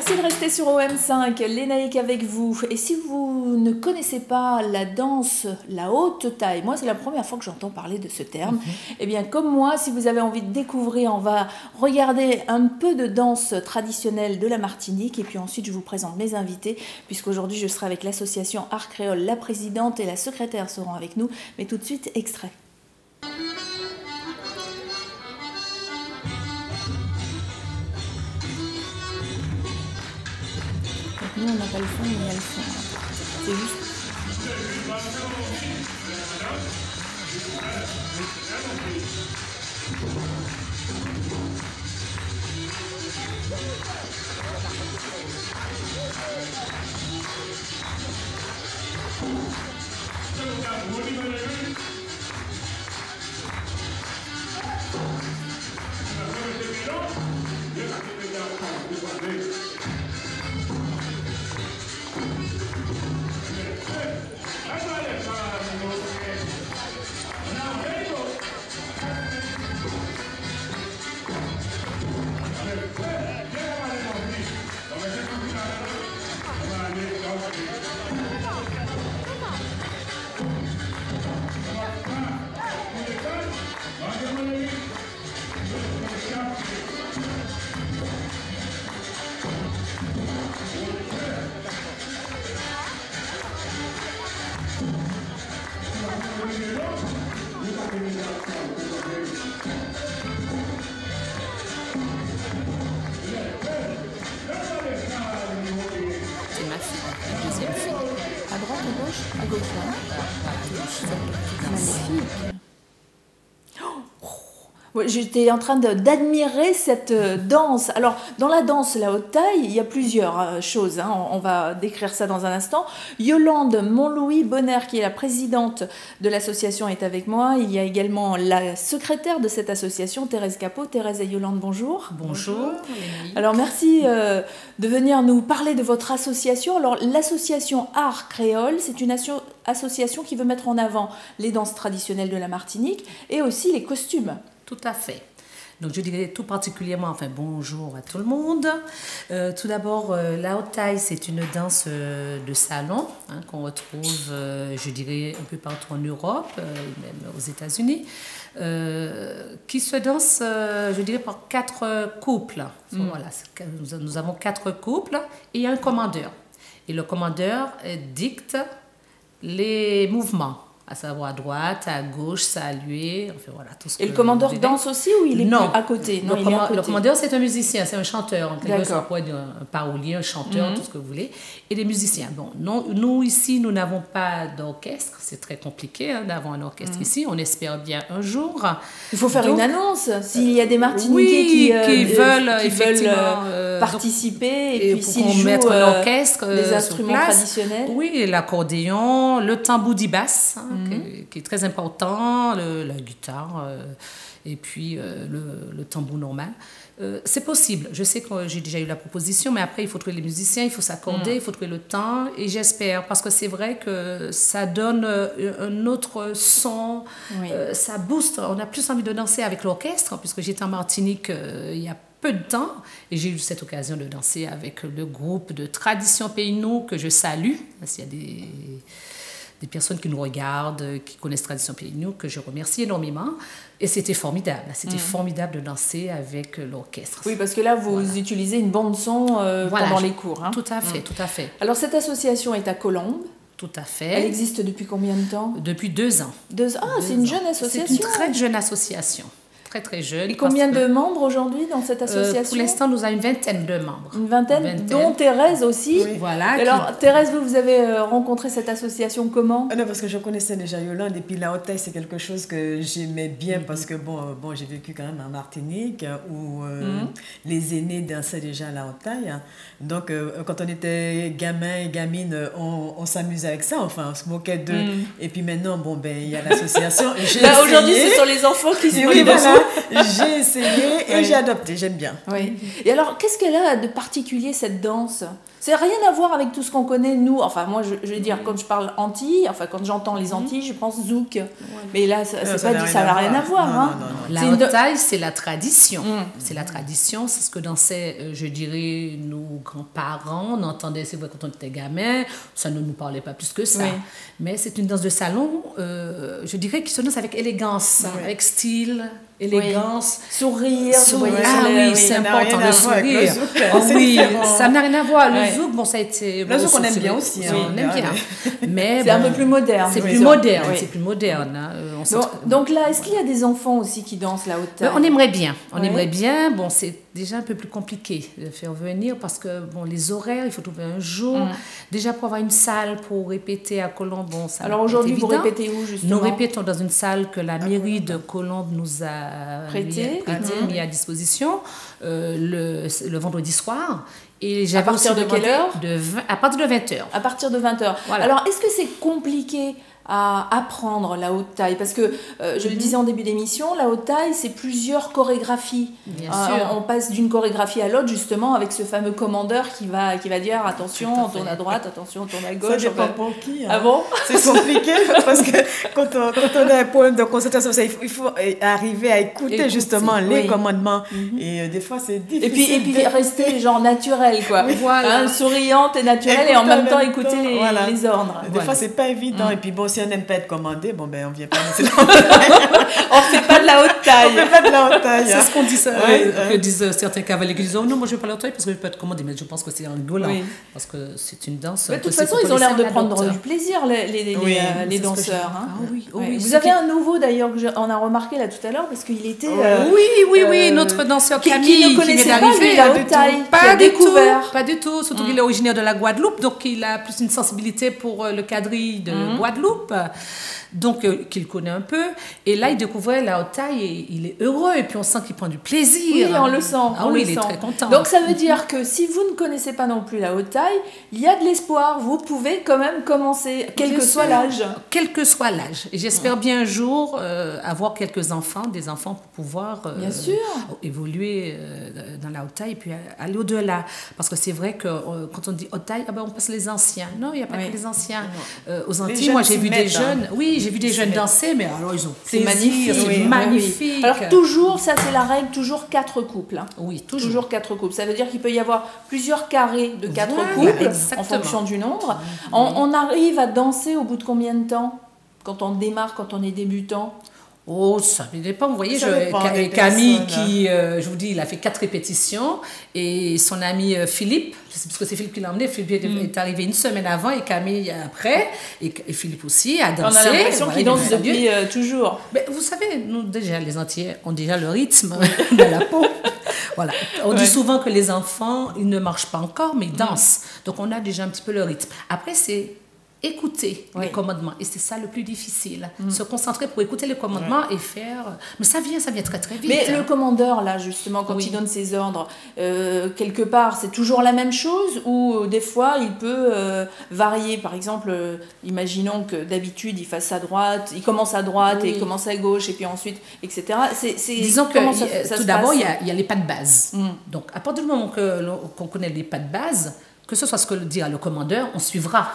Merci de rester sur OM5, Lénaïque avec vous. Et si vous ne connaissez pas la danse, la haute taille, moi c'est la première fois que j'entends parler de ce terme, eh bien comme moi, si vous avez envie de découvrir, on va regarder un peu de danse traditionnelle de la Martinique et puis ensuite je vous présente mes invités, puisqu'aujourd'hui je serai avec l'association Art Créole, la présidente et la secrétaire seront avec nous, mais tout de suite extrait. Nous, on n'a pas le son, mais il y a le son. C'est juste. À droite, à gauche? À gauche, là. Magnifique. J'étais en train d'admirer cette danse. Alors, dans la danse, la haute taille, il y a plusieurs choses. Hein. On va décrire ça dans un instant. Yolande Montlouis-Bonner, qui est la présidente de l'association, est avec moi. Il y a également la secrétaire de cette association, Thérèse Capot. Thérèse et Yolande, bonjour. Bonjour. Alors, merci de venir nous parler de votre association. Alors, l'association Art Créole, c'est une association qui veut mettre en avant les danses traditionnelles de la Martinique et aussi les costumes. Tout à fait. Donc, je dirais tout particulièrement, enfin, bonjour à tout le monde. Tout d'abord, la haute taille, c'est une danse de salon hein, qu'on retrouve, je dirais, un peu partout en Europe, même aux États-Unis, qui se danse, je dirais, par 4 couples. Voilà, nous avons 4 couples et il y a un commandeur. Et le commandeur dicte les mouvements. À savoir à droite, à gauche, saluer, enfin voilà, tout ce que... Et le commandeur danse aussi ou il est plus à côté? Non, le commandeur, c'est un musicien, c'est un chanteur, en quelque sorte, un parolier, un chanteur, tout ce que vous voulez. Et les musiciens. Bon, non, nous, ici, nous n'avons pas d'orchestre, c'est très compliqué hein, d'avoir un orchestre ici, on espère bien un jour. Il faut faire une annonce, s'il y a des Martiniquais qui veulent participer, et puis s'ils jouent mettre un orchestre, des instruments traditionnels. Oui, l'accordéon, le tambour basse, hein, qui est très important, la guitare et puis le tambour normal. C'est possible. Je sais que j'ai déjà eu la proposition, mais après, il faut trouver les musiciens, il faut s'accorder, il faut trouver le temps. Et j'espère, parce que c'est vrai que ça donne un autre son, ça booste. On a plus envie de danser avec l'orchestre, puisque j'étais en Martinique il y a peu de temps, et j'ai eu cette occasion de danser avec le groupe de Tradition Pays Nou que je salue. S'il y a des personnes qui nous regardent, qui connaissent Tradition Pays Nou, que je remercie énormément. Et c'était formidable. C'était formidable de danser avec l'orchestre. Oui, parce que là, vous utilisez une bande-son pendant les cours. Hein. Tout à fait, tout à fait. Alors, cette association est à Colombes. Tout à fait. Elle existe depuis combien de temps? Depuis 2 ans. 2 ans. Ah, c'est une jeune association. C'est une très jeune association. Très, très jeune. Et combien de membres aujourd'hui dans cette association? Pour l'instant, nous avons une vingtaine de membres. Une vingtaine, dont Thérèse aussi. Oui. Voilà. Alors, Thérèse, vous avez rencontré cette association comment? Non, parce que je connaissais déjà Yolande, et puis la haute taille, c'est quelque chose que j'aimais bien, parce que bon, j'ai vécu quand même en Martinique, où les aînés dansaient déjà la haute taille. Donc, quand on était gamin et gamine, on s'amusait avec ça, enfin, on se moquait d'eux. Et puis maintenant, bon, ben, il y a l'association. Là, aujourd'hui, ce sont les enfants qui se moquent de vous. J'ai essayé et j'ai adopté, j'aime bien. Oui. Et alors, qu'est-ce qu'elle a de particulier, cette danse? C'est rien à voir avec tout ce qu'on connaît, nous. Enfin, moi, je vais dire, quand je parle Antilles, enfin, quand j'entends les Antilles, je pense zouk. Mais là, ça n'a rien à voir. Hein. La haute-taille, c'est la tradition. C'est la tradition, c'est ce que dansaient, je dirais, nos grands-parents. On entendait, c'est vrai, quand on était gamin, ça ne nous parlait pas plus que ça. Mais c'est une danse de salon, je dirais, qui se danse avec élégance, avec style. Élégance, sourire, c'est important, le sourire. Oui, ça n'a rien à voir. Le zouk, bon, ça a été. Le zouk, on aime bien aussi. On aime bien. Mais c'est un peu plus moderne. C'est plus moderne. C'est plus moderne. Donc là, est-ce qu'il y a des enfants aussi qui dansent la haute taille? On aimerait bien. On aimerait bien. Bon, c'est déjà un peu plus compliqué de faire venir parce que bon, les horaires, il faut trouver un jour. Déjà pour avoir une salle pour répéter à Colombes, bon, ça. Alors aujourd'hui, vous répétez où justement? Nous répétons dans une salle que la mairie de Colombes nous a mis à disposition le vendredi soir. Et à partir de quelle heure? À partir de 20h. À partir de 20h. Voilà. Alors, est-ce que c'est compliqué à apprendre la haute taille? Parce que, je le disais en début d'émission, la haute taille, c'est plusieurs chorégraphies. Bien sûr. On passe d'une chorégraphie à l'autre, justement, avec ce fameux commandeur qui va dire attention, on tourne à droite, attention, on tourne à gauche. Ça dépend pour qui. Hein. Ah bon? C'est compliqué parce que quand on a un problème de concentration, il faut arriver à écouter justement les commandements. Et des fois, c'est difficile. Et puis rester genre naturel, quoi. Voilà. Souriante et naturelle et en même temps écouter les ordres. Des fois, c'est pas évident. Et puis bon, si on n'aime pas être commandé, bon ben on vient pas. On fait pas de la haute taille. On fait pas de la haute taille. C'est ce qu'on dit, que disent certains cavaliers qui disent oh non, moi je veux pas la haute taille parce que je peux être commandé. Mais je pense que c'est rigolant parce que c'est une danse. Mais de toute façon, ils ont l'air de prendre du plaisir, les danseurs. Hein. Oui. Vous avez un nouveau d'ailleurs qu'on a remarqué là tout à l'heure parce qu'il était. Oui, notre danseur Camille qui ne connaissait vient pas d'arriver. la haute taille. Pas du tout. Surtout qu'il est originaire de la Guadeloupe, donc il a plus une sensibilité pour le quadrille de Guadeloupe. Donc, qu'il connaît un peu. Et là, il découvrait la haute taille et il est heureux. Et puis, on sent qu'il prend du plaisir. Oui, on le sent. Il est très content. Donc, ça veut dire que si vous ne connaissez pas non plus la haute taille, il y a de l'espoir. Vous pouvez quand même commencer, quel que soit l'âge. Quel que soit l'âge. Et j'espère bien un jour avoir quelques enfants, des enfants pour pouvoir bien sûr. Évoluer dans la haute taille et puis aller au-delà. Parce que c'est vrai que quand on dit haute taille, on passe les anciens. Non, il n'y a pas que les anciens. Aux Antilles, moi, j'ai vu des jeunes. Oui, j'ai vu des jeunes danser, mais alors ils ont c'est magnifique. C'est magnifique. Alors toujours, ça c'est la règle, toujours 4 couples. Hein. Oui, toujours 4 couples. Ça veut dire qu'il peut y avoir plusieurs carrés de 4 couples en fonction du nombre. On arrive à danser au bout de combien de temps? Quand on démarre, quand on est débutant? Oh, ça ne dépend. Vous voyez, Camille, qui, je vous dis, il a fait 4 répétitions. Et son ami Philippe, parce que c'est Philippe qui l'a emmené, Philippe est arrivé une semaine avant et Camille après. Et Philippe aussi a dansé. On a l'impression qu'il danse depuis toujours. Mais vous savez, nous, déjà, les Antillais ont déjà le rythme de la peau. Voilà. On dit souvent que les enfants, ils ne marchent pas encore, mais ils dansent. Donc, on a déjà un petit peu le rythme. Après, c'est écouter les commandements. Et c'est ça le plus difficile. Se concentrer pour écouter les commandements et faire... Mais ça vient très très vite. Mais le commandeur, là, justement, quand il donne ses ordres, quelque part, c'est toujours la même chose ou des fois, il peut varier. Par exemple, imaginons que d'habitude, il fasse à droite, il commence à droite et il commence à gauche et puis ensuite, etc. Disons que tout d'abord, il y a les pas de base. Donc, à partir du moment qu'on connaît les pas de base, que ce soit ce que dira le commandeur, on suivra.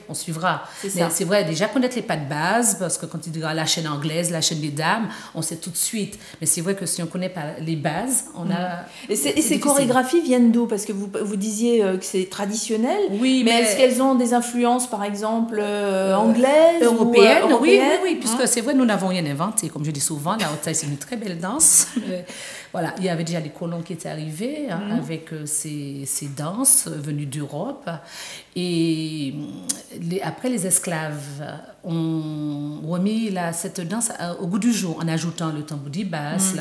On suivra. Mais c'est vrai, déjà connaître les pas de base, parce que quand il dira la chaîne anglaise, la chaîne des dames, on sait tout de suite. Mais c'est vrai que si on ne connaît pas les bases, on a... Et ces chorégraphies viennent d'où? Parce que vous disiez que c'est traditionnel, oui, mais est-ce qu'elles ont des influences, par exemple, anglaises européennes? Ou, oui, puisque c'est vrai, nous n'avons rien inventé. Comme je dis souvent, la haute taille, c'est une très belle danse. Voilà, il y avait déjà des colons qui étaient arrivés avec ces danses venues d'Europe. Et après, les esclaves ont remis cette danse au goût du jour en ajoutant le tambour basse,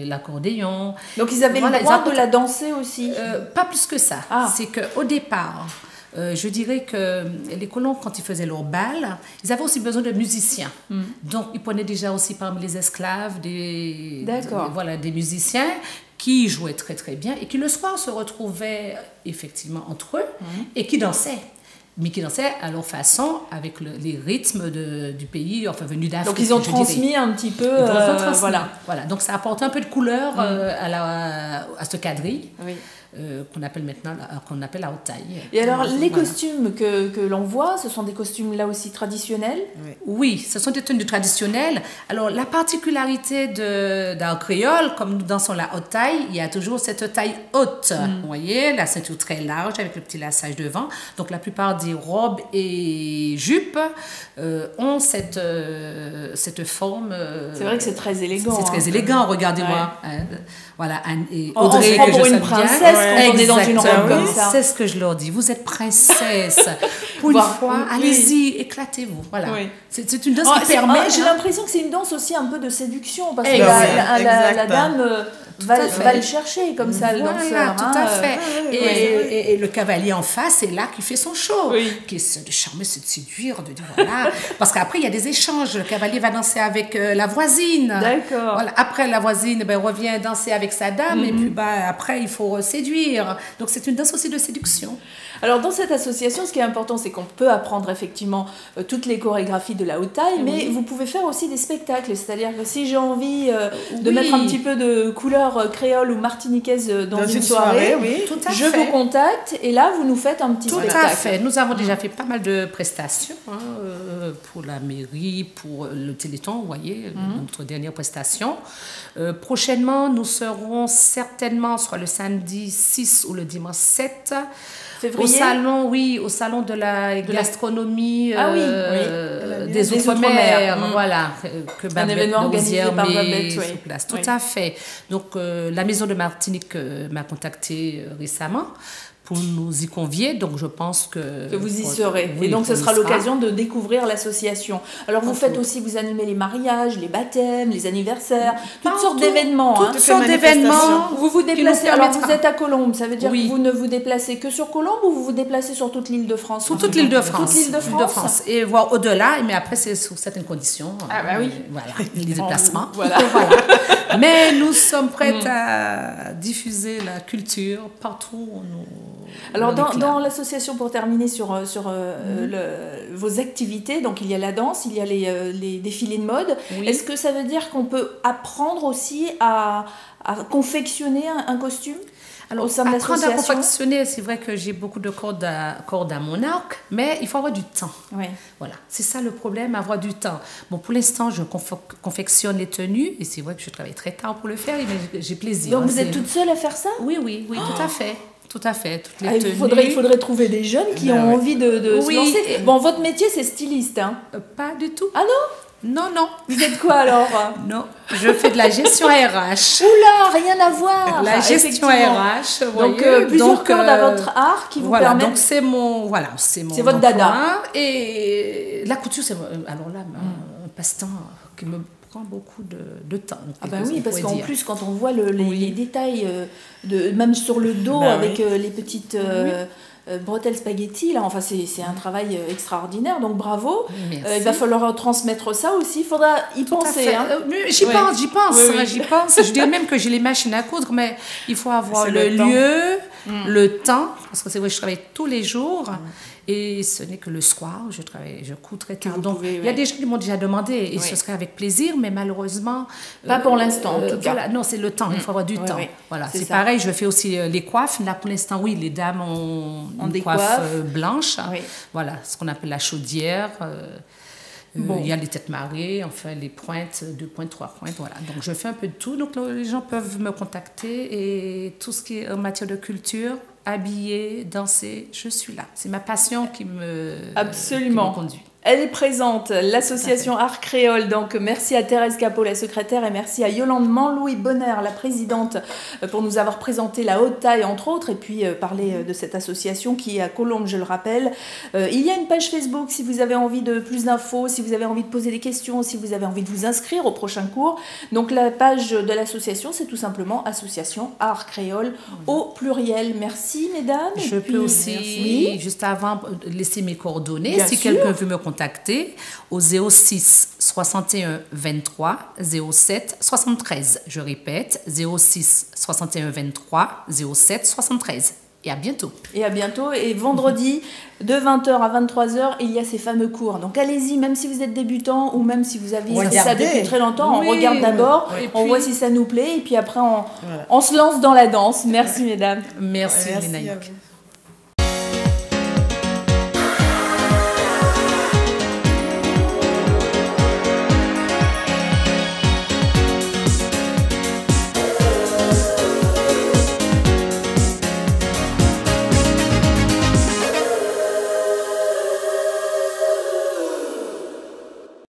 l'accordéon. Donc, ils avaient le droit de la danser aussi? Pas plus que ça. C'est qu'au départ... je dirais que les colons, quand ils faisaient leur bal, ils avaient aussi besoin de musiciens. Donc, ils prenaient déjà aussi parmi les esclaves des musiciens qui jouaient très très bien et qui le soir se retrouvaient effectivement entre eux et qui dansaient. Mais qui dansaient à leur façon, avec les rythmes du pays, enfin venus d'Afrique. Donc ils ont transmis un petit peu... voilà. Donc ça apporte un peu de couleur à ce quadrille. qu'on appelle maintenant qu'on appelle la haute taille. Et alors, les costumes que l'on voit, ce sont des costumes là aussi traditionnels? Oui, ce sont des tenues traditionnelles. Alors, la particularité d'art créole, comme nous dansons la haute taille, il y a toujours cette taille haute. Vous voyez, la ceinture très large avec le petit lassage devant. Donc, la plupart des robes et jupes ont cette forme. C'est vrai que c'est très élégant. C'est très élégant, regardez-moi. Voilà, et on se prend pour une princesse quand on est dans une robe comme ça. C'est ce que je leur dis. Vous êtes princesse. Pour une fois, allez-y, éclatez-vous. Voilà. C'est une danse qui permet. J'ai l'impression que c'est une danse aussi un peu de séduction parce que la dame va le chercher comme ça, le danseur. Tout à fait. Et le cavalier en face, c'est là qui fait son show. Qui essaie de charmer, c'est de séduire, de dire voilà. Parce qu'après, il y a des échanges. Le cavalier va danser avec la voisine. D'accord. Voilà. Après, la voisine revient danser avec sa dame. Et puis, après, il faut séduire. Donc, c'est une danse aussi de séduction. Alors, dans cette association, ce qui est important, c'est qu'on peut apprendre effectivement toutes les chorégraphies de la haute taille, mais vous pouvez faire aussi des spectacles. C'est-à-dire que si j'ai envie de mettre un petit peu de couleur créole ou martiniquaise dans une soirée, je vous contacte et là, vous nous faites un petit spectacle. Tout à fait. Nous avons déjà fait pas mal de prestations pour la mairie, pour le Téléthon, vous voyez, notre dernière prestation. Prochainement, nous serons certainement soit le samedi 6 ou le dimanche 7 février. Au salon de la gastronomie des Outre-mer. Voilà, que un événement organisé par Babette, sur place. Tout à fait. Donc, la Maison de Martinique m'a contacté récemment pour nous y convier, donc je pense que vous y serez. Et donc, ce sera l'occasion de découvrir l'association. Alors, vous faites aussi, vous animez les mariages, les baptêmes, les anniversaires, toutes sortes d'événements. Toutes sortes d'événements. Vous vous déplacez, alors vous êtes à Colombes, ça veut dire que vous ne vous déplacez que sur Colombes ou vous vous déplacez sur toute l'île de France? Sur toute l'île de France. Toute l'île de France. Et voire au-delà, mais après, c'est sous certaines conditions. Ah bah oui. Voilà, les déplacements. Voilà. Mais nous sommes prêtes à diffuser la culture partout où nous... Alors, dans l'association, pour terminer sur vos activités, donc il y a la danse, il y a les défilés de mode. Est-ce que ça veut dire qu'on peut apprendre aussi à confectionner un costume? Alors, apprendre à confectionner, c'est vrai que j'ai beaucoup de cordes à mon arc, mais il faut avoir du temps. Voilà, c'est ça le problème, avoir du temps. Bon, pour l'instant, je confectionne les tenues, et c'est vrai que je travaille très tard pour le faire, mais j'ai plaisir. Donc, vous êtes toute seule à faire ça? Oui, tout à fait. Tout à fait. Toutes les tenues. Il faudrait trouver des jeunes qui ont envie de se lancer. Bon, votre métier, c'est styliste, hein? Pas du tout. Ah non? Non. Vous êtes quoi alors? Non, je fais de la gestion RH. Oula, rien à voir. La gestion RH. Donc, plusieurs cordes à votre art qui vous permettent. Donc c'est votre dada. Et la couture, c'est alors là un passe-temps qui me prend beaucoup de temps. Ah bah oui, parce qu'en plus, quand on voit les détails, même sur le dos, avec les petites bretelles spaghetti, là, enfin, c'est un travail extraordinaire, donc bravo. Il va falloir transmettre ça aussi, il faudra y penser. Hein. J'y pense. Je dirais même que j'ai les machines à coudre, mais il faut avoir le lieu, le temps, parce que c'est vrai, je travaille tous les jours. Et ce n'est que le soir, je couds très tard. Donc, il y a des gens qui m'ont déjà demandé, et ce serait avec plaisir, mais malheureusement... Pas pour l'instant, en tout cas. Voilà, non, c'est le temps, il faut avoir du temps. Voilà, c'est pareil, je fais aussi les coiffes. Là, pour l'instant, oui, les dames ont des coiffes blanches. Voilà, ce qu'on appelle la chaudière. Il y a les têtes marées, enfin les pointes, 2 pointes, 3 pointes, voilà. Donc je fais un peu de tout. Donc les gens peuvent me contacter et tout ce qui est en matière de culture, habiller, danser, je suis là. C'est ma passion qui me conduit. Elle est présente, l'association Art Créole. Donc, merci à Thérèse Capot, la secrétaire, et merci à Yolande Manlouis Bonner, la présidente, pour nous avoir présenté la haute taille, entre autres, et puis parler de cette association qui est à Colombes, je le rappelle. Il y a une page Facebook si vous avez envie de plus d'infos, si vous avez envie de poser des questions, si vous avez envie de vous inscrire au prochain cours. Donc, la page de l'association, c'est tout simplement Association Art Créole au pluriel. Merci, mesdames. Je peux aussi, juste avant, laisser mes coordonnées. Si quelqu'un veut me contacter au 06 61 23 07 73. Je répète, 06 61 23 07 73. Et à bientôt. Et à bientôt. Et vendredi, de 20h à 23h, il y a ces fameux cours. Donc allez-y, même si vous êtes débutant ou même si vous avez fait ça depuis très longtemps, on regarde d'abord, on voit si ça nous plaît et puis après on se lance dans la danse. Merci mesdames. Merci Lénaïque.